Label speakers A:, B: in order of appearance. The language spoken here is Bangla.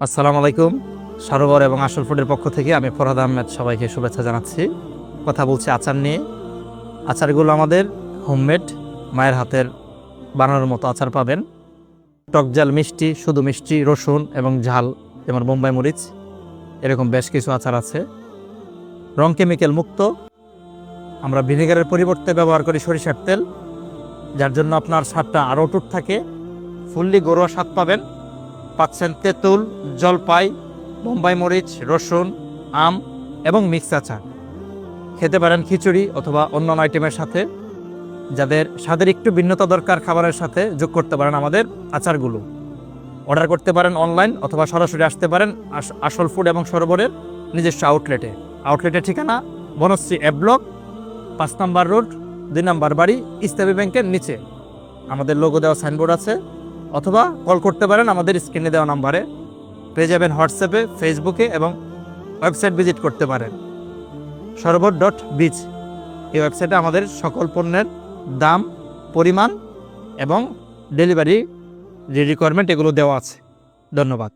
A: আসসালামু আলাইকুম। সরোবর এবং আসল ফুডের পক্ষ থেকে আমি ফরহাদ আহমেদ সবাইকে শুভেচ্ছা জানাচ্ছি। কথা বলছি আচার নিয়ে। আচারগুলো আমাদের হোমমেড, মায়ের হাতের বানানোর মতো আচার পাবেন। টক ঝাল মিষ্টি, শুধু মিষ্টি, রসুন এবং ঝাল, যেমন বোম্বাই মরিচ, এরকম বেশ কিছু আচার আছে। রং কেমিক্যাল মুক্ত। আমরা ভিনেগারের পরিবর্তে ব্যবহার করি সরিষার তেল, যার জন্য আপনার স্বাদটা আরও অটুট থাকে। ফুললি ঘরোয়া স্বাদ পাবেন। পাচ্ছেন তেঁতুল, জলপাই, বোম্বাই মরিচ, রসুন, আম এবং মিক্স আচার। খেতে পারেন খিচুড়ি অথবা অন্যান্য আইটেমের সাথে। যাদের স্বাদের একটু ভিন্নতা দরকার, খাবারের সাথে যোগ করতে পারেন আমাদের আচারগুলো। অর্ডার করতে পারেন অনলাইন অথবা সরাসরি আসতে পারেন আসল ফুড এবং সরোবরের নিজস্ব আউটলেটের ঠিকানা বনশ্রী এ ব্লক, 5 নম্বর রোড, 2 নম্বর বাড়ি, ইসলামী ব্যাংকের নিচে। আমাদের লোগো দেওয়া সাইনবোর্ড আছে, অথবা কল করতে পারেন আমাদের স্ক্রিনে দেওয়া নাম্বারে। পেয়ে যাবেন হোয়াটসঅ্যাপে, ফেসবুকে এবং ওয়েবসাইট ভিজিট করতে পারেন সরোবর.biz। এই ওয়েবসাইটে আমাদের সকল পণ্যের দাম, পরিমাণ এবং ডেলিভারি যে রিকোয়ারমেন্ট এগুলো দেওয়া আছে। ধন্যবাদ।